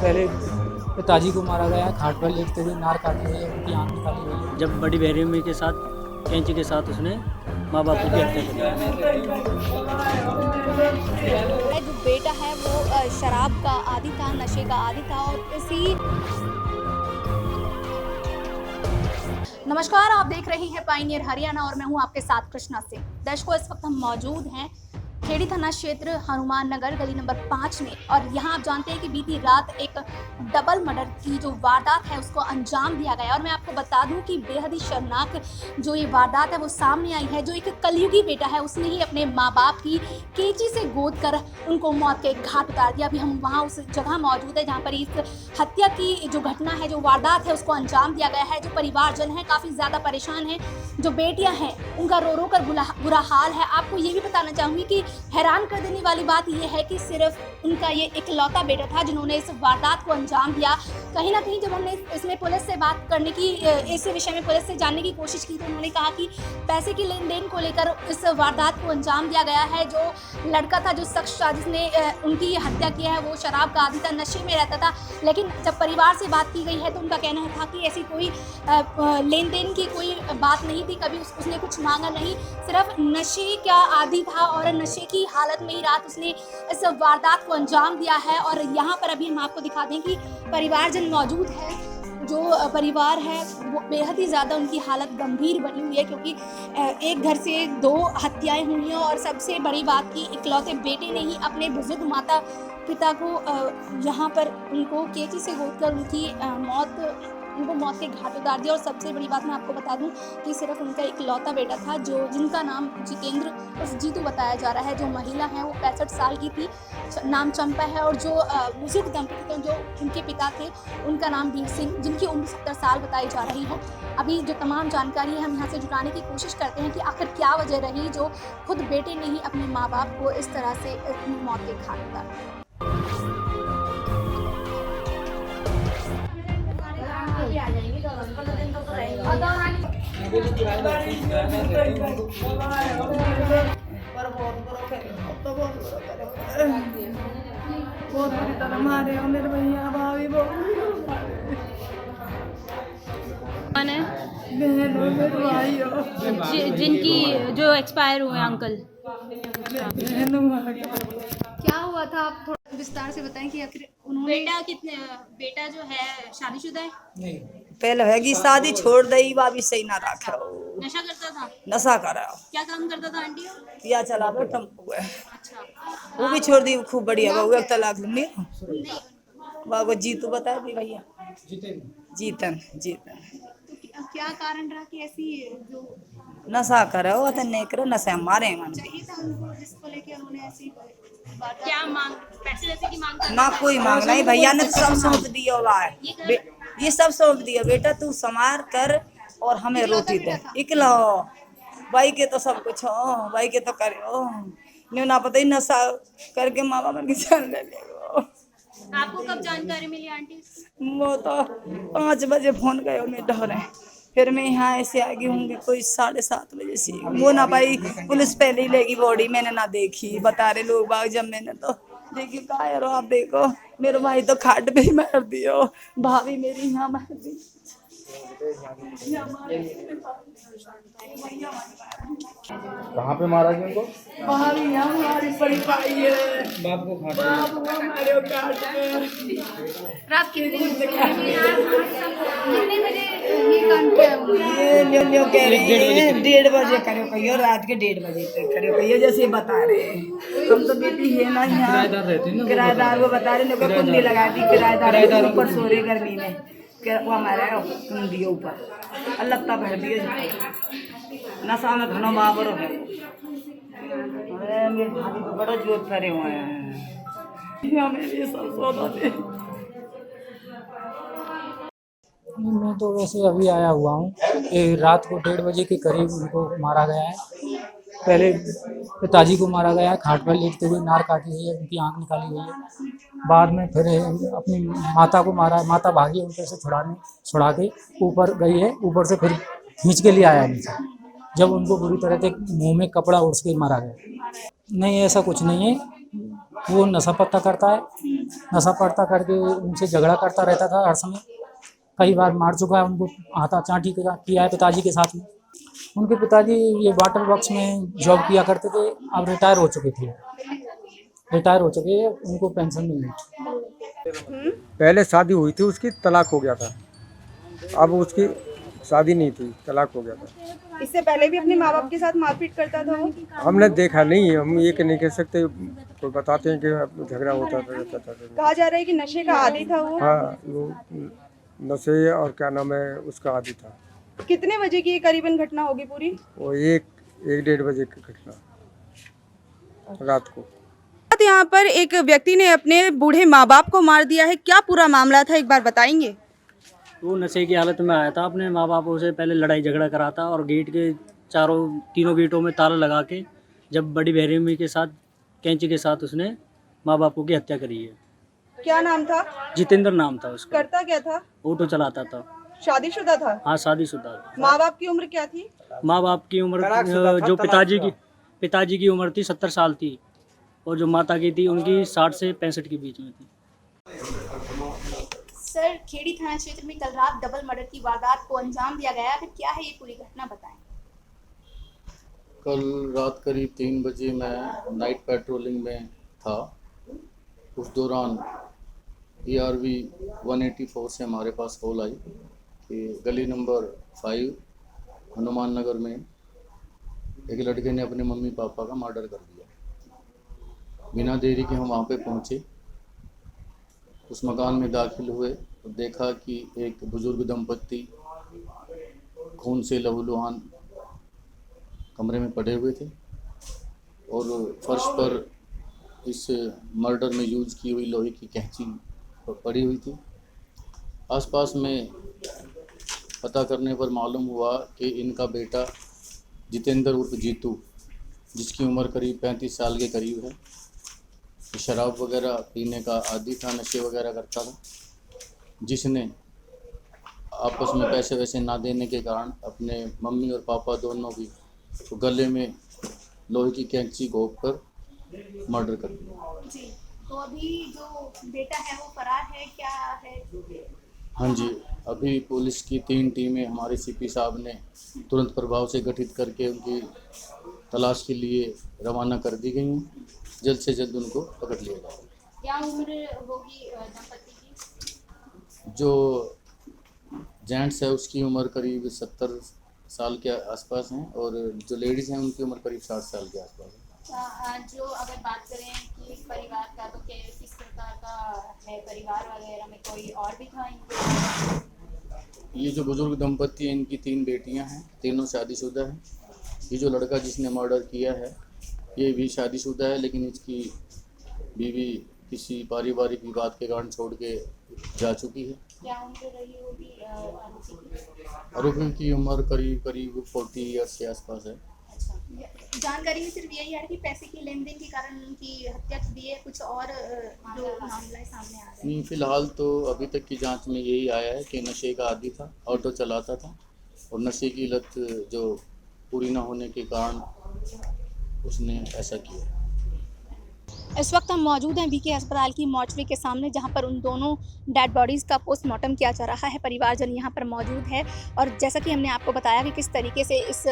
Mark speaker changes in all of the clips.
Speaker 1: पहले पिताजी को मारा गया है, खाट पर लेटते हुए नार काटी हुई है, उनकी आँख निकाली हुई है।
Speaker 2: जब बड़ी बेरहमी के साथ कैंची के साथ उसने माँ बाप की हत्या कर दी।
Speaker 3: जो बेटा है वो शराब का आदी था, नशे का आदी था और इसी। नमस्कार, आप देख रहे हैं पायनियर हरियाणा और मैं हूं आपके साथ कृष्णा सिंह। दर्शकों, इस वक्त हम मौजूद हैं खेड़ी थाना क्षेत्र हनुमान नगर गली नंबर 5 में और यहाँ आप जानते हैं कि बीती रात एक डबल मर्डर की जो वारदात है उसको अंजाम दिया गया। और मैं आपको बता दूं कि बेहद ही शर्मनाक जो ये वारदात है वो सामने आई है। जो एक कलयुगी बेटा है उसने ही अपने माँ बाप की कैंची से गोद कर उनको मौत के घाट उतार दिया। अभी हम वहाँ उस जगह मौजूद है जहाँ पर इस हत्या की जो घटना है, जो वारदात है उसको अंजाम दिया गया है। जो परिवारजन है काफ़ी ज़्यादा परेशान है, जो बेटियाँ हैं उनका रो रो कर बुरा हाल है। आपको ये भी बताना चाहूँगी कि हैरान कर देने वाली बात यह है कि सिर्फ उनका ये इकलौता बेटा था जिन्होंने इस वारदात को अंजाम दिया। कहीं ना कहीं जब हमने इसमें पुलिस से बात करने की, इस विषय में पुलिस से जानने की कोशिश की तो उन्होंने कहा कि पैसे की लेन देन को लेकर इस वारदात को अंजाम दिया गया है। जो लड़का था, जो शख्स था जिसने उनकी हत्या की है, वो शराब का आदी था, नशे में रहता था। लेकिन जब परिवार से बात की गई है तो उनका कहना था कि ऐसी कोई लेन देन की कोई बात नहीं थी, कभी उसने कुछ मांगा नहीं, सिर्फ नशे का आदी था और नशे की हालत में ही रात उसने इस वारदात को अंजाम दिया है। और यहाँ पर अभी हम आपको दिखा दें कि परिवारजन मौजूद है। जो परिवार है वो बेहद ही ज़्यादा उनकी हालत गंभीर बनी हुई है क्योंकि एक घर से 2 हत्याएं हुई हैं और सबसे बड़ी बात कि इकलौते बेटे ने ही अपने बुजुर्ग माता पिता को यहाँ पर उनको कैंची से गोद कर उनको मौत के घाट उतार दिया। और सबसे बड़ी बात मैं आपको बता दूं कि सिर्फ उनका इकलौता बेटा था जिनका नाम जितेंद्र उर्फ जीतू बताया जा रहा है। जो महिला है वो 65 साल की थी, नाम चंपा है। और जो बुजुर्ग दंपति थे, जो उनके पिता थे, उनका नाम वीर सिंह, जिनकी उम्र 70 साल बताई जा रही है। अभी जो तमाम जानकारी है हम यहाँ से जुटाने की कोशिश करते हैं कि आखिर क्या वजह रही जो खुद बेटे ने ही अपने माँ बाप को इस तरह से मौत के घाट उतारा।
Speaker 4: बहुत बुरी तरह मारे और मेरे भैया भाभी
Speaker 5: कौन है?
Speaker 4: बहन और मेरे भाई हो
Speaker 5: जिनकी जो एक्सपायर हुए अंकल।
Speaker 3: क्या हुआ था, आप थोड़ा विस्तार से बताएं कि आखिर उन्होंने बेटा जो है शादीशुदा है?
Speaker 1: नहीं,
Speaker 4: पहले हैगी शादी छोड़ दई, बाबी सही ना रखा,
Speaker 3: नशा करता था?
Speaker 4: नशा करा,
Speaker 3: क्या काम करता था आंटी?
Speaker 4: या चला वो टेम्पो है,
Speaker 3: अच्छा,
Speaker 4: वो भी छोड़ दी, खूब बढ़िया बहू एक तलाक लूंगी।
Speaker 3: नहीं
Speaker 4: बाबू जीतू बता दी भैया, जीतन
Speaker 3: तो क्या कारण रहा कि ऐसी जो
Speaker 4: नशा करा वो नहीं करो, नशा मारे मन
Speaker 3: चाहिए था उनको जिसको लेके उन्होंने ऐसी क्या मांग, पैसे वैसे की मांग
Speaker 4: ना कोई मांग नहीं, भैया ने सब सौंप दिया हुआ है, ये सब सौंप दिया, बेटा तू समार कर और हमें रोटी दे। इकला भाई के तो सब कुछ हो, भाई के तो करे हो, नहीं ना पता ही नशा करके माँ बाप की जान ले ले।
Speaker 3: आपको कब जानकारी मिली आंटी?
Speaker 4: वो तो 5 बजे फोन गए मैं डरे, फिर मैं यहाँ ऐसे आ गई होंगी कोई 7:30 बजे से। वो ना भाई पुलिस पहले ही लेगी बॉडी, मैंने ना देखी, बता रहे लोग बाग, जब मैंने तो देखी कहा यार आप देखो मेरे भाई तो खाट पे ही मार दियो, भाभी मेरी यहाँ मार दी।
Speaker 6: कहाँ पे मारा गया उनको?
Speaker 4: भाभी यहाँ हमारी पड़ी पाई है,
Speaker 1: बाप को खाट
Speaker 4: बाबू हमारे काट पे।
Speaker 3: रात कितने बजे ये कांड किया हुआ?
Speaker 4: लियो कह रहे हैं 1:30 बजे करो कहियो, रात के 1:30 बजे तक करो कहियो, जैसे बता रहे हैं। हम तो बेटी है ना यहाँ किराएदार को बता रहे, लोग कुंडी लगा दी, किराएदार ऊपर सो रहे गर्मी में, वो हमारा कुंडी ऊपर अल्लाह भर दिए, नशा में घनो बाबर है। मेरे भाभी को बड़ा जोर करे हुए हैं, मेरे सब सौदा दे।
Speaker 1: मैं तो वैसे अभी आया हुआ हूँ कि रात को 1:30 बजे के करीब उनको मारा गया है। पहले पिताजी को मारा गया है, खाट पर लेटते हुए नार काटी हुई है, उनकी आँख निकाली हुई है। बाद में फिर अपनी माता को मारा है, माता भागी उनके से छुड़ा के ऊपर गई है, ऊपर से फिर खींच के लिए आया नीचे, जब उनको बुरी तरह से मुंह में कपड़ा उड़ के मारा गया। नहीं, ऐसा कुछ नहीं है, वो नशा पत्ता करता है। नशा पत्ता करके उनसे झगड़ा करता रहता था हर समय। कई बार मार चुका है उनको, हाथा चांटी किया है पिताजी के साथ में। उनके पिताजी ये वाटर वर्क्स में जॉब किया करते थे, अब रिटायर हो चुके थे। रिटायर हो चुके हैं, उनको पेंशन नहीं मिलती।
Speaker 7: पहले शादी हुई थी उसकी, तलाक हो गया था। अब उसकी शादी नहीं थी, तलाक हो गया था।
Speaker 8: इससे पहले भी अपने माँ बाप के साथ मारपीट करता था वो?
Speaker 7: हमने देखा नहीं, हम ये नहीं कह सकते। कोई बताते हैं कि झगड़ा होता था, रहता था।
Speaker 8: कहा जा रहा है कि नशे का आदी था वो।
Speaker 7: हाँ, वो नशे और क्या नाम है उसका आदी था।
Speaker 8: कितने बजे की ये करीबन घटना होगी पूरी?
Speaker 7: वो एक 1-1:30 बजे की घटना रात को।
Speaker 8: यहाँ पर एक व्यक्ति ने अपने बूढ़े माँ बाप को मार दिया है, क्या पूरा मामला था एक बार बताएंगे?
Speaker 2: वो नशे की हालत में आया था, अपने माँ बापों से पहले लड़ाई झगड़ा करा था और गेट के तीनों गेटों में ताला लगा के जब बड़ी बेरहमी के साथ कैंची के साथ उसने माँ बापों की हत्या करी है।
Speaker 8: क्या नाम था?
Speaker 2: जितेंद्र नाम था उसका।
Speaker 8: करता क्या था?
Speaker 2: ऑटो चलाता था।
Speaker 8: शादीशुदा था?
Speaker 2: हाँ, शादीशुदा था।
Speaker 8: माँ बाप की उम्र क्या थी?
Speaker 2: माँ बाप की उम्र जो पिताजी की उम्र थी 70 साल थी, और जो माता की थी उनकी 60 से 65 के बीच में थी।
Speaker 3: सर, खेड़ी थाना क्षेत्र में कल रात डबल मर्डर की वारदात को अंजाम दिया गया, फिर क्या है ये पूरी घटना बताएं।
Speaker 6: कल रात करीब 3 बजे मैं नाइट पेट्रोलिंग में था। उस दौरान ERV 184 से हमारे पास कॉल आई कि गली नंबर 5 हनुमान नगर में एक लड़के ने अपने मम्मी पापा का मर्डर कर दिया। बिना देरी के हम वहाँ पे पहुँचे। उस मकान में दाखिल हुए तो देखा कि एक बुजुर्ग दंपत्ति खून से लहूलुहान कमरे में पड़े हुए थे और फर्श पर इस मर्डर में यूज की हुई लोहे की कैंची पड़ी हुई थी। आसपास में पता करने पर मालूम हुआ कि इनका बेटा जितेंद्र उर्फ जीतू, जिसकी उम्र करीब 35 साल के करीब है, शराब वगैरह पीने का आदी था, नशे वगैरह करता था, जिसने आपस में पैसे वैसे ना देने के कारण अपने मम्मी और पापा दोनों की तो गले में लोहे की कैंची घोंप कर मर्डर कर दिया।
Speaker 3: जी, तो अभी जो बेटा है वो फरार है, क्या है?
Speaker 6: हाँ जी, अभी पुलिस की 3 टीमें हमारे CP साहब ने तुरंत प्रभाव से गठित करके उनकी तलाश के लिए रवाना कर दी गई हैं। जल्द से जल्द उनको पकड़ लिया जाएगा।
Speaker 3: क्या उम्र होगी दंपत्ति की?
Speaker 6: जो जेंट्स है उसकी उम्र करीब 70 साल के आसपास हैं और जो लेडीज़ हैं उनकी उम्र करीब 60 साल के आसपास है।
Speaker 3: जो अगर बात करें कि परिवार का, तो किस प्रकार का है परिवार वगैरह में, कोई और भी था इनके?
Speaker 6: ये जो बुजुर्ग दंपत्ति हैं इनकी 3 बेटियां हैं, तीनों शादीशुदा हैं। ये जो लड़का जिसने मर्डर किया है ये भी शादीशुदा है, लेकिन इसकी बीवी किसी पारिवारिक विवाद के कारण छोड़ के जा चुकी है।
Speaker 3: क्या उम्र रही होगी आरोपी की?
Speaker 6: आरोपी की उम्र करीब 40 ईयर्स के आसपास है।
Speaker 3: जानकारी में सिर्फ यही है कि पैसे की लेन देन के कारण उनकी हत्या की दी है, कुछ और जो मामला है सामने आ रहा है?
Speaker 6: नहीं, फिलहाल तो अभी तक की जांच में यही आया है कि नशे का आदी था, ऑटो चलाता था और नशे की लत जो पूरी ना होने के कारण उसने ऐसा किया।
Speaker 3: इस वक्त हम मौजूद हैं BK अस्पताल की मॉर्चरी के सामने, जहां पर उन दोनों डेड बॉडीज़ का पोस्टमार्टम किया जा रहा है। परिवारजन यहां पर मौजूद है और जैसा कि हमने आपको बताया कि किस तरीके से इस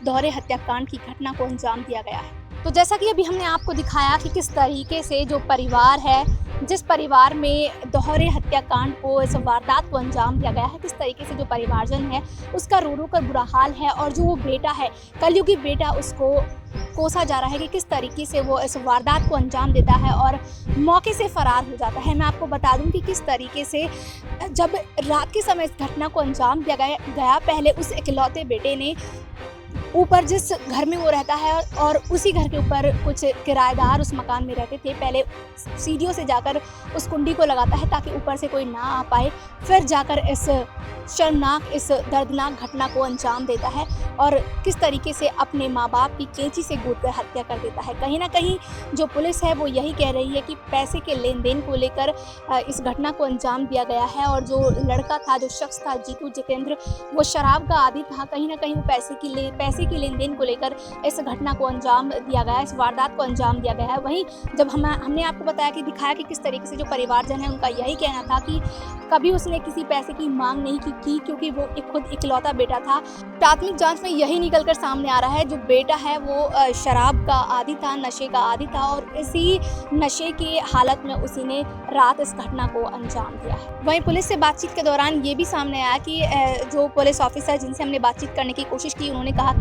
Speaker 3: दोहरे हत्याकांड की घटना को अंजाम दिया गया है। तो जैसा कि अभी हमने आपको दिखाया कि किस तरीके से जो परिवार है, जिस परिवार में दोहरे हत्याकांड को, इस वारदात को अंजाम दिया गया है, किस तरीके से जो परिवारजन है उसका रो रो कर बुरा हाल है, और जो वो बेटा है, कलयुगी बेटा, उसको कोसा जा रहा है कि किस तरीके से वो इस वारदात को अंजाम देता है और मौके से फरार हो जाता है। मैं आपको बता दूं कि किस तरीके से जब रात के समय इस घटना को अंजाम दिया गया, पहले उस इकलौते बेटे ने ऊपर जिस घर में वो रहता है और उसी घर के ऊपर कुछ किराएदार उस मकान में रहते थे, पहले सीढ़ियों से जाकर उस कुंडी को लगाता है ताकि ऊपर से कोई ना आ पाए, फिर जाकर इस शर्मनाक, इस दर्दनाक घटना को अंजाम देता है और किस तरीके से अपने माँ बाप की कैंची से गूंथ कर हत्या कर देता है। कहीं ना कहीं जो पुलिस है वो यही कह रही है कि पैसे के लेन देन को लेकर इस घटना को अंजाम दिया गया है और जो लड़का था, जो शख्स था जीतू जितेंद्र, वो शराब का आदी था। कहीं ना कहीं वो पैसे की लेन देन को लेकर इस घटना को अंजाम दिया गया है, इस वारदात को अंजाम दिया गया है। वहीं जब हमने आपको बताया कि दिखाया कि किस तरीके से जो परिवारजन है उनका यही कहना था कि कभी उसने किसी पैसे की मांग नहीं की क्योंकि वो खुद इकलौता बेटा था। प्राथमिक जांच में यही निकलकर सामने आ रहा है, जो बेटा है वो शराब का आदी था, नशे का आदी था और इसी नशे की हालत में उसी ने रात इस घटना को अंजाम दिया है। वहीं पुलिस से बातचीत के दौरान ये भी सामने आया कि जो पुलिस ऑफिसर जिनसे हमने बातचीत करने की कोशिश की, उन्होंने कहा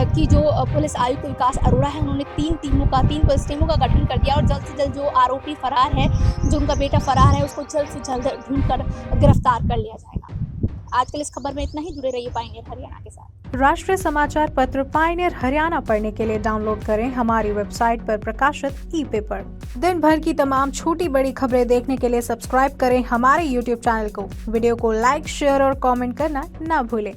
Speaker 3: कि जो पुलिस आयुक्त विकास अरोड़ा है, उन्होंने 3 पुलिस टीमों का गठन कर दिया और जल्द से जल्द जो आरोपी फरार है, जो उनका बेटा फरार है, उसको जल्द से जल्द ढूंढकर गिरफ्तार कर लिया जाएगा। आज के लिए इस खबर में इतना ही। जुड़े रहिए पायनियर हरियाणा के साथ।
Speaker 9: राष्ट्रीय समाचार पत्र पायनियर हरियाणा पढ़ने के लिए डाउनलोड करें हमारी वेबसाइट पर प्रकाशित ई-पेपर। दिन भर की तमाम छोटी बड़ी खबरें देखने के लिए सब्सक्राइब करें हमारे YouTube चैनल को। वीडियो को लाइक, शेयर और कमेंट करना न भूलें।